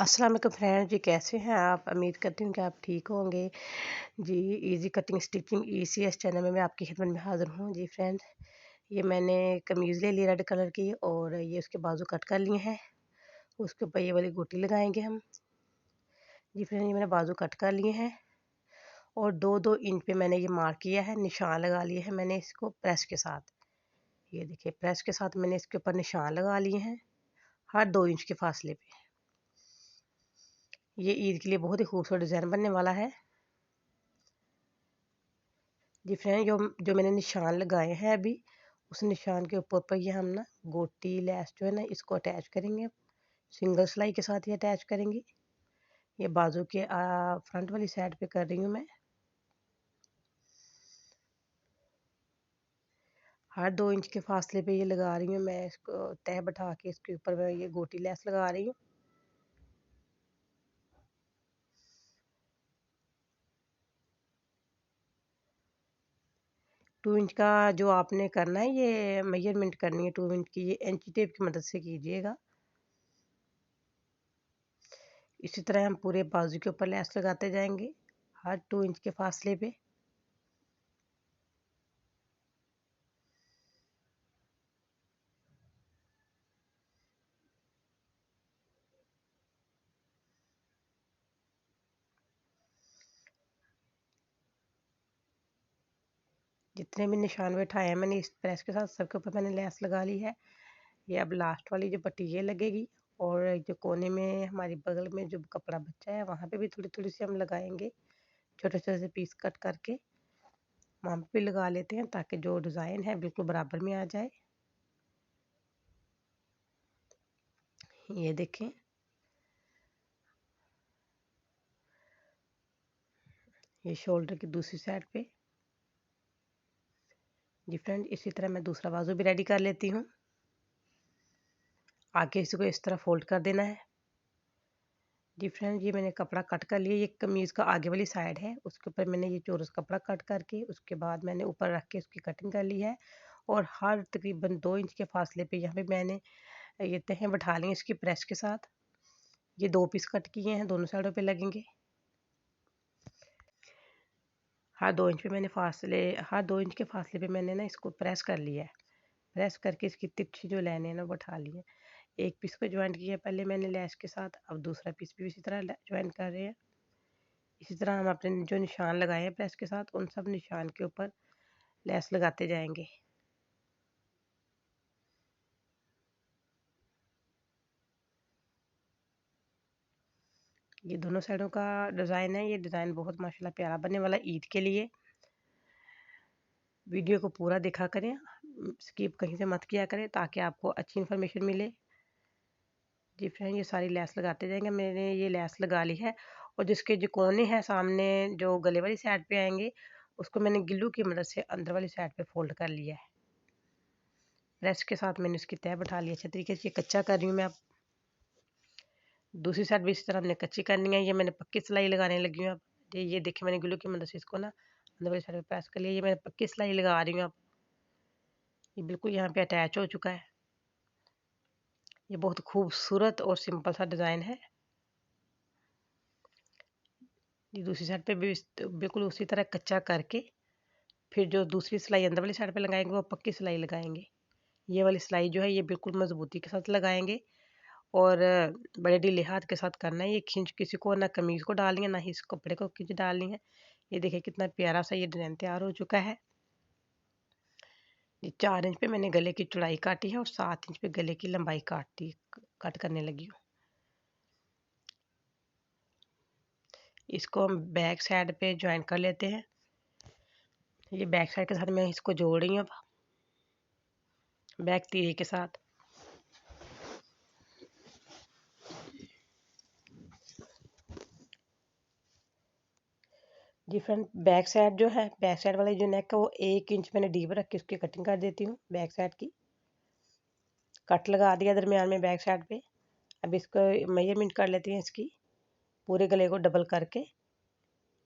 अस्सलाम वालेकुम फ्रेंड जी, कैसे हैं आप? उम्मीद करती हूँ कि आप ठीक होंगे। जी, easy cutting stitching ECS channel में मैं आपकी खिदमत में हाज़िर हूँ। जी फ्रेंड, ये मैंने कमीज़ ले ली रेड कलर की और ये उसके बाजू कट कर लिए हैं। उसके ऊपर ये वाली गोटी लगाएंगे हम। जी फ्रेंड, ये मैंने बाजू कट कर लिए हैं और 2-2 इंच पे मैंने ये मार्क किया है, निशान लगा लिए हैं मैंने इसको प्रेस के साथ। ये देखिए, प्रेस के साथ मैंने इसके ऊपर निशान लगा लिए हैं, हर 2 इंच के फासले पे। ये ईद के लिए बहुत ही खूबसूरत डिज़ाइन बनने वाला है। जी फ्रेंड, जो मैंने निशान लगाए हैं अभी, उस निशान के ऊपर ये हम ना गोटी लैस जो है ना इसको अटैच करेंगे। सिंगल सिलाई के साथ ही अटैच करेंगे। ये बाजू के फ्रंट वाली साइड पे कर रही हूँ मैं। हर 2 इंच के फासले पे ये लगा रही हूँ मैं, इसको तह बैठा के इसके ऊपर मैं ये गोटी लैस लगा रही हूँ। टू इंच का जो आपने करना है, ये मेजरमेंट करनी है 2 इंच की, ये इंची टेप की मदद से कीजिएगा। इसी तरह हम पूरे बाजू के ऊपर लैस लगाते जाएंगे, हर 2 इंच के फासले पे। जितने भी निशान बैठाए हैं मैंने इस प्रेस के साथ, सबके ऊपर मैंने लेस लगा ली है। ये अब लास्ट वाली जो पट्टी ये लगेगी और जो कोने में हमारी बगल में जो कपड़ा बचा है वहाँ पे भी थोड़ी थोड़ी सी हम लगाएंगे, छोटे छोटे से पीस कट करके वहाँ पे भी लगा लेते हैं ताकि जो डिज़ाइन है बिल्कुल बराबर में आ जाए। ये देखें, ये शोल्डर की दूसरी साइड पे। जी फ्रेंड, इसी तरह मैं दूसरा बाजू भी रेडी कर लेती हूँ। आगे इसको इस तरह फोल्ड कर देना है। जी फ्रेंड, ये मैंने कपड़ा कट कर लिया। ये कमीज़ का आगे वाली साइड है, उसके ऊपर मैंने ये चौरस कपड़ा कट करके उसके बाद मैंने ऊपर रख के उसकी कटिंग कर ली है और हर तकरीबन 2 इंच के फासले पे यहाँ पे मैंने ये तहें बैठा ली हैं इसकी प्रेस के साथ। ये 2 पीस कट किए हैं, दोनों साइडों पे लगेंगे। हर 2 इंच के फासले पे मैंने ना इसको प्रेस कर लिया है। प्रेस करके इसकी तिरछी जो लाइनें हैं ना वो बैठा ली है। एक पीस को जॉइंट किया पहले मैंने लैस के साथ, अब दूसरा पीस भी इसी तरह जॉइंट कर रहे हैं। इसी तरह हम अपने जो निशान लगाए हैं प्रेस के साथ, उन सब निशान के ऊपर लैस लगाते जाएंगे। ये दोनों साइडों का डिज़ाइन है। ये डिज़ाइन बहुत माशाल्लाह प्यारा बनने वाला ईद के लिए। वीडियो को पूरा देखा करें, स्किप कहीं से मत किया करें ताकि आपको अच्छी इन्फॉर्मेशन मिले। जी फ्रेंड, ये सारी लैस लगाते जाएंगे। मैंने ये लैस लगा ली है और जिसके जो कोने हैं सामने जो गले वाली साइड पे आएंगे, उसको मैंने गिल्लू की मदद से अंदर वाली साइड पे फोल्ड कर लिया है। प्रेस के साथ मैंने उसकी तह बैठा ली अच्छे तरीके से। ये कच्चा कर रही हूँ मैं अब। दूसरी साइड भी इसी तरह हमने कच्ची करनी है। ये मैंने पक्की सिलाई लगाने लगी हूँ अब। ये देखिए, मैंने ग्लू की मदद से इसको ना अंदर वाली साइड पे प्रेस कर लिया। ये मैंने पक्की सिलाई लगा रही हूँ अब। ये बिल्कुल यहाँ पे अटैच हो चुका है। ये बहुत खूबसूरत और सिंपल सा डिज़ाइन है। ये दूसरी साइड पे भी बिल्कुल उसी तरह कच्चा करके फिर जो दूसरी सिलाई अंदर वाली साइड पे लगाएंगे वो पक्की सिलाई लगाएंगे। ये वाली सिलाई जो है ये बिल्कुल मजबूती के साथ लगाएंगे और बड़े ढीले हाथ के साथ करना है। ये खींच किसी को ना कमीज को डालनी है ना ही इस कपड़े को खींच डालनी है। ये देखिए कितना प्यारा सा ये डिजाइन तैयार हो चुका है। ये 4 इंच पे मैंने गले की चौड़ाई काटी है और 7 इंच पे गले की लंबाई कट करने लगी हूँ। इसको हम बैक साइड पे ज्वाइन कर लेते हैं। ये बैक साइड के साथ मैं इसको जोड़ रही हूँ बैक तीरे के साथ। जी फ्रेंड, बैक साइड वाली जो नेक है वो 1 इंच मैंने डीप रख के उसकी कटिंग कर देती हूँ। बैक साइड की कट लगा दिया दरमियान में बैक साइड पे। अब इसको मेजरमेंट कर लेते हैं इसकी, पूरे गले को डबल करके।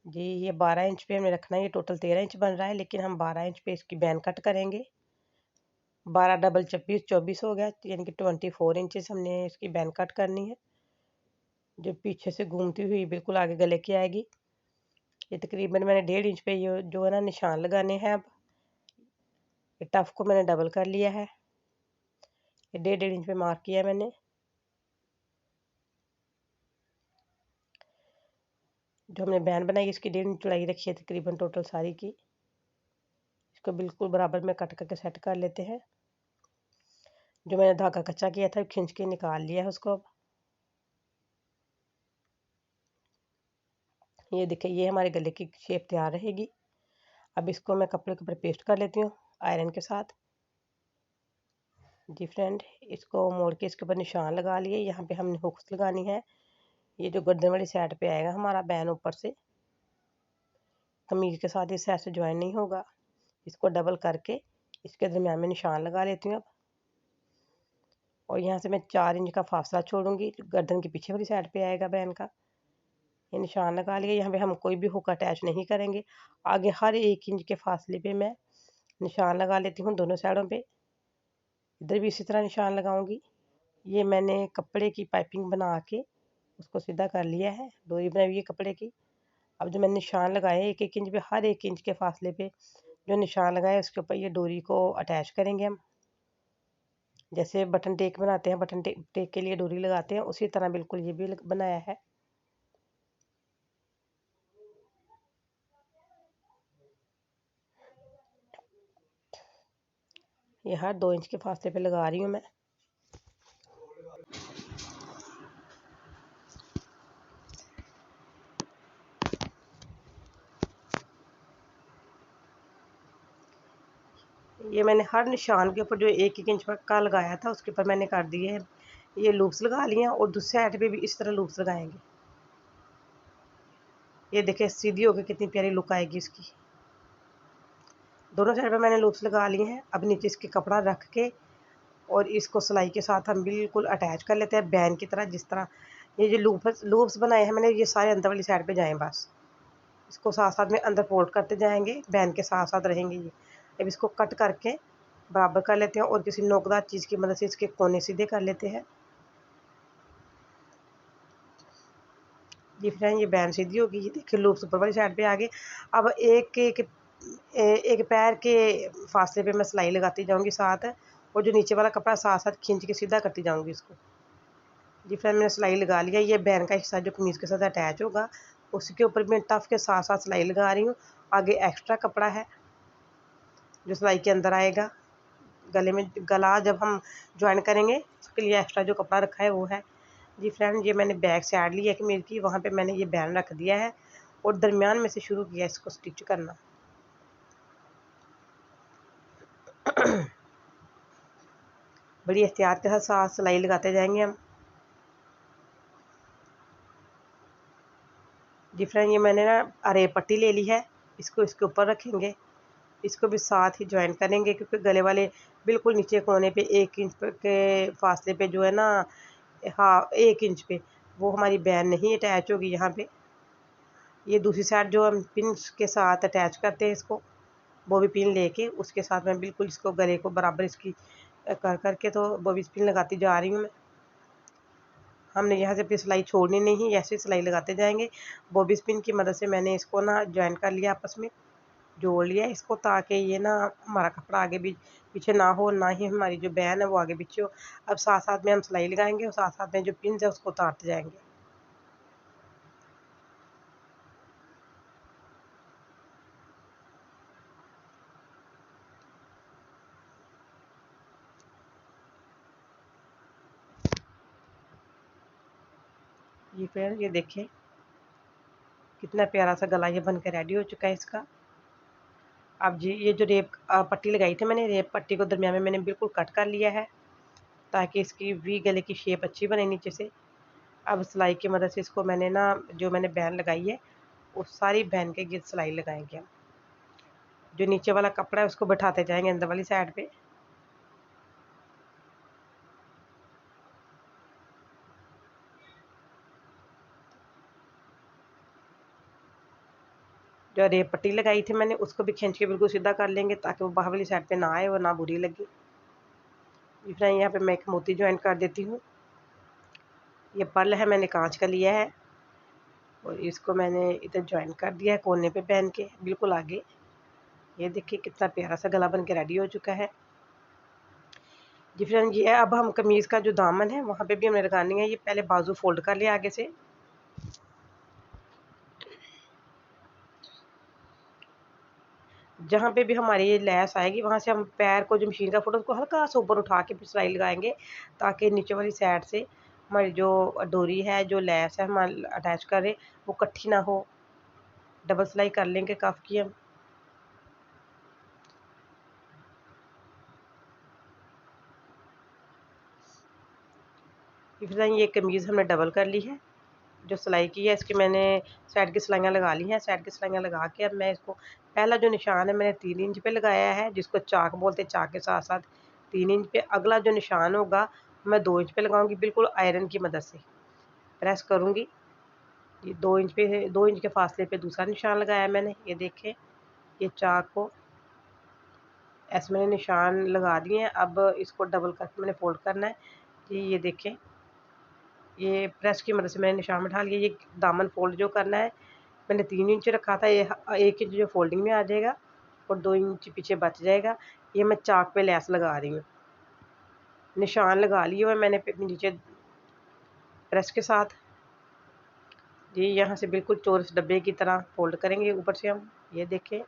जी, ये 12 इंच पे हमें रखना है। ये टोटल 13 इंच बन रहा है लेकिन हम 12 इंच पे इसकी बैन कट करेंगे। 12 डबल 24 हो गया, यानी कि 24 इंचेस हमने इसकी बैन कट करनी है। जो पीछे से घूमती हुई बिल्कुल आगे गले की आएगी। ये तकरीबन मैंने 1.5 इंच पे ये जो है ना निशान लगाने हैं। अब ये टफ को मैंने डबल कर लिया है, ये 1.5 इंच पे मार्क किया है मैंने। जो हमने बैन बनाई इसकी 1.5 इंच चौड़ाई रखी है तकरीबन टोटल सारी की। इसको बिल्कुल बराबर में कट करके सेट कर लेते हैं। जो मैंने धागा कच्चा किया था खींच के निकाल लिया है उसको। अब ये देखिए, ये हमारे गले की शेप तैयार रहेगी। अब इसको मैं कपड़े के ऊपर पेस्ट कर लेती हूँ आयरन के साथ। जी फ्रेंड, इसको मोड़ के इसके ऊपर निशान लगा लिए। यहाँ पे हमने हुक्स लगानी है। ये जो गर्दन वाली साइड पे आएगा हमारा बैन ऊपर से, कमीज के साथ इस साइड से ज्वाइन नहीं होगा। इसको डबल करके इसके दरम्यान में निशान लगा लेती हूँ अब। और यहाँ से मैं 4 इंच का फासला छोड़ूंगी, गर्दन के पीछे वाली साइड पे आएगा बैन का। ये निशान लगा लिया। यहाँ पे हम कोई भी हुक अटैच नहीं करेंगे। आगे हर 1 इंच के फासले पे मैं निशान लगा लेती हूँ दोनों साइडों पे। इधर भी इसी तरह निशान लगाऊंगी। ये मैंने कपड़े की पाइपिंग बना के उसको सीधा कर लिया है, डोरी बनाई हुई है कपड़े की। अब जो मैंने निशान लगाए 1-1 इंच पे, हर 1 इंच के फासले पे जो निशान लगाए उसके ऊपर ये डोरी को अटैच करेंगे हम। जैसे बटन टेक बनाते हैं, बटन टेक के लिए डोरी लगाते हैं, उसी तरह बिल्कुल ये भी बनाया है। ये हर 2 इंच के फासले पे लगा रही हूँ मैं। ये मैंने हर निशान के ऊपर जो 1-1 इंच का लगाया था उसके ऊपर मैंने कर दिए हैं ये लूप्स लगा लिए हैं। और दूसरे साइड पे भी इस तरह लूप्स लगाएंगे। ये देखिए सीधी होकर कितनी प्यारी लुक आएगी इसकी। दोनों साइड पे मैंने लूप्स लगा लिए हैं। अब नीचे इसके कपड़ा रख के और इसको सिलाई के साथ हम बिल्कुल अटैच कर लेते हैं बैन की तरह। जिस तरह ये जो लूप्स बनाए हैं मैंने, ये सारे अंदर वाली साइड पे जाएं बस। इसको साथ साथ में अंदर फोल्ड करते जाएंगे, बैन के साथ साथ रहेंगे ये। अब इसको कट करके बराबर कर लेते हैं और किसी नोकदार चीज़ की मदद से इसके कोने सीधे कर लेते हैं। जी फ्रेंड, ये बैन सीधी होगी। ये देखिए लूप्स ऊपर वाली साइड पे आ गए। अब एक पैर के फासले पे मैं सिलाई लगाती जाऊंगी साथ, और जो नीचे वाला कपड़ा साथ साथ खींच के सीधा करती जाऊंगी इसको। जी फ्रेंड, मैंने सिलाई लगा लिया। ये बैन का हिस्सा जो कमीज़ के साथ अटैच होगा उसके ऊपर मैं टफ के साथ साथ सिलाई लगा रही हूँ। आगे एक्स्ट्रा कपड़ा है जो सिलाई के अंदर आएगा। गले में गला जब हम ज्वाइन करेंगे उसके लिए एक्स्ट्रा जो कपड़ा रखा है वो है। जी फ्रेंड, ये मैंने बैक साइड ली है कमीज की, वहाँ पे मैंने ये बैन रख दिया है और दरमियान में से शुरू किया इसको स्टिच करना। बड़ी एहतियात के साथ सिलाई लगाते जाएंगे हम। जी फ्रेंड, ये मैंने ना अरे पट्टी ले ली है, इसको इसके ऊपर रखेंगे। इसको भी साथ ही ज्वाइन करेंगे क्योंकि गले वाले बिल्कुल नीचे कोने पे 1 इंच के फासले पे जो है ना, हाँ 1 इंच पे वो हमारी बैन नहीं अटैच होगी यहाँ पे। ये दूसरी साइड जो हम पिन के साथ अटैच करते हैं इसको, बॉबी पिन लेके उसके साथ मैं बिल्कुल इसको गले को बराबर इसकी कर करके तो बॉबी पिन लगाती जा रही हूँ मैं। हमने यहाँ से अपनी सिलाई छोड़नी नहीं, ऐसे सिलाई लगाते जाएंगे। बॉबी पिन की मदद से मैंने इसको ना ज्वाइन कर लिया, आपस में जोड़ लिया इसको, ताकि ये ना हमारा कपड़ा आगे भी पीछे ना हो, ना ही हमारी जो बैन है वो आगे पीछे हो। अब साथ साथ में हम सिलाई लगाएंगे और साथ साथ में जो पिन है उसको उतारते जाएंगे। ये फ्रेंड, ये देखें कितना प्यारा सा गला ये बनकर रेडी हो चुका है इसका। अब जी ये जो रेप पट्टी लगाई थी मैंने, रेप पट्टी को दरमियान में मैंने बिल्कुल कट कर लिया है ताकि इसकी वी गले की शेप अच्छी बने नीचे से। अब सिलाई की मदद से इसको मैंने ना, जो मैंने बैन लगाई है उस सारी बैन के गिर्द सिलाई लगाएंगे हम। जो नीचे वाला कपड़ा है उसको बैठाते जाएंगे अंदर वाली साइड पे। जो रेप पट्टी लगाई थी मैंने उसको भी खींच के बिल्कुल सीधा कर लेंगे ताकि वो बाहर वाली साइड पे ना आए और ना बुरी लगे। फिर यहाँ पे मैं एक मोती ज्वाइन कर देती हूँ। ये पर्ल है, मैंने कांच का लिया है और इसको मैंने इधर ज्वाइन कर दिया है कोने पे पहन के बिल्कुल आगे। ये देखिए कितना प्यारा सा गला बन के रेडी हो चुका है जी फ्रेंड। ये है, अब हम कमीज़ का जो दामन है वहाँ पे भी हमें लगानी है। ये पहले बाजू फोल्ड कर लिया आगे से, जहाँ पे भी हमारी ये लैस आएगी वहाँ से हम पैर को जो मशीन का फुट उसको हल्का सा ऊपर उठा के फिर सिलाई लगाएंगे, ताकि नीचे वाली साइड से हमारी जो डोरी है, जो लैस है हम अटैच करें, वो इकट्ठी ना हो। डबल सिलाई कर लेंगे कफ की हम। फिर ये कमीज़ हमने डबल कर ली है, जो सिलाई की है इसकी मैंने साइड की सिलाइयाँ लगा ली हैं। साइड की सिलाइयाँ लगा के अब मैं इसको पहला जो निशान है मैंने 3 इंच पे लगाया है, जिसको चाक बोलते हैं। चाक के साथ साथ 3 इंच पे अगला जो निशान होगा मैं 2 इंच पे लगाऊंगी, बिल्कुल आयरन की मदद से प्रेस करूंगी। ये 2 इंच पे, 2 इंच के फासले पे दूसरा निशान लगाया मैंने। ये देखें, ये चाक को ऐसे मैंने निशान लगा दिए हैं। अब इसको डबल करके मैंने फोल्ड करना है जी। ये देखें, ये प्रेस की मदद से मैंने निशान बिठा लिया। ये दामन फोल्ड जो करना है मैंने 3 इंच रखा था, ये 1 इंच जो फोल्डिंग में आ जाएगा और 2 इंच पीछे बच जाएगा। ये मैं चाक पे लैस लगा रही हूँ, निशान लगा लिए हुए मैंने नीचे प्रेस के साथ। ये यहाँ से बिल्कुल चौरस डब्बे की तरह फोल्ड करेंगे ऊपर से हम। ये देखें,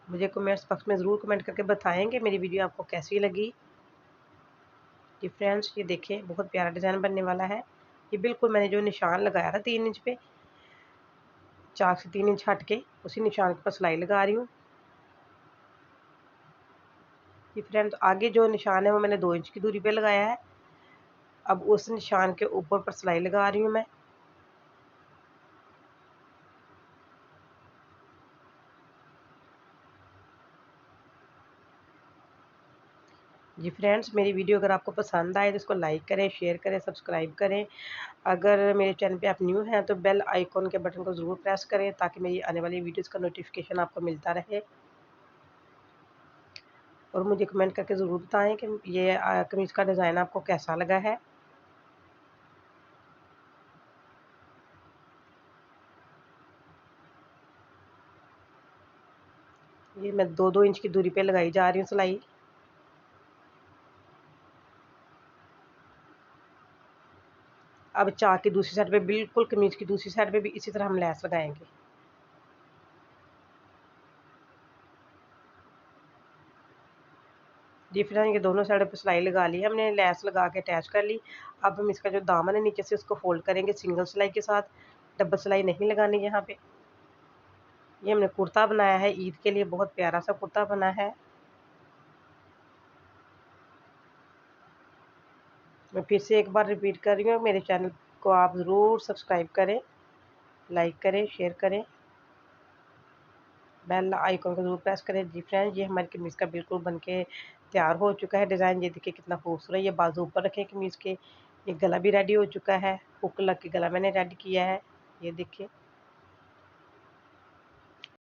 मुझे कमेंट्स बॉक्स में ज़रूर कमेंट करके बताएंगे मेरी वीडियो आपको कैसी लगी जी फ्रेंड्स। ये देखें, बहुत प्यारा डिज़ाइन बनने वाला है। ये बिल्कुल मैंने जो निशान लगाया था 3 इंच पे, चाक से 3 इंच हट के उसी निशान के ऊपर सिलाई लगा रही हूँ। ये फ्रेंड्स आगे जो निशान है वो मैंने 2 इंच की दूरी पे लगाया है। अब उस निशान के ऊपर पर सिलाई लगा रही हूँ मैं। जी फ्रेंड्स, मेरी वीडियो अगर आपको पसंद आए तो इसको लाइक करें, शेयर करें, सब्सक्राइब करें। अगर मेरे चैनल पे आप न्यू हैं तो बेल आइकॉन के बटन को ज़रूर प्रेस करें, ताकि मेरी आने वाली वीडियोस का नोटिफिकेशन आपको मिलता रहे। और मुझे कमेंट करके ज़रूर बताएं कि ये कमीज़ का डिज़ाइन आपको कैसा लगा है। ये मैं 2-2 इंच की दूरी पे लगाई जा रही हूँ सिलाई। अब चाक की दूसरी साइड पे, बिल्कुल कमीज़ की दूसरी साइड पे भी इसी तरह हम लैस लगाएंगे। जी फ्रेंड, ये दोनों साइड पे सिलाई लगा ली है हमने, लैस लगा के अटैच कर ली। अब हम इसका जो दामन है नीचे से उसको फोल्ड करेंगे सिंगल सिलाई के साथ, डबल सिलाई नहीं लगानी यहाँ पे। ये हमने कुर्ता बनाया है ईद के लिए, बहुत प्यारा सा कुर्ता बना है। मैं फिर से एक बार रिपीट कर रही हूँ, मेरे चैनल को आप ज़रूर सब्सक्राइब करें, लाइक करें, शेयर करें, बेल आइकन को ज़रूर प्रेस करें। जी फ्रेंड, ये हमारी कमीज़ का बिल्कुल बन के तैयार हो चुका है डिज़ाइन। ये देखिए कितना खूबसूरत। ये बाजू ऊपर रखे कमीज़ के। ये गला भी रेडी हो चुका है, हुक लग के गला मैंने रेडी किया है। ये देखिए।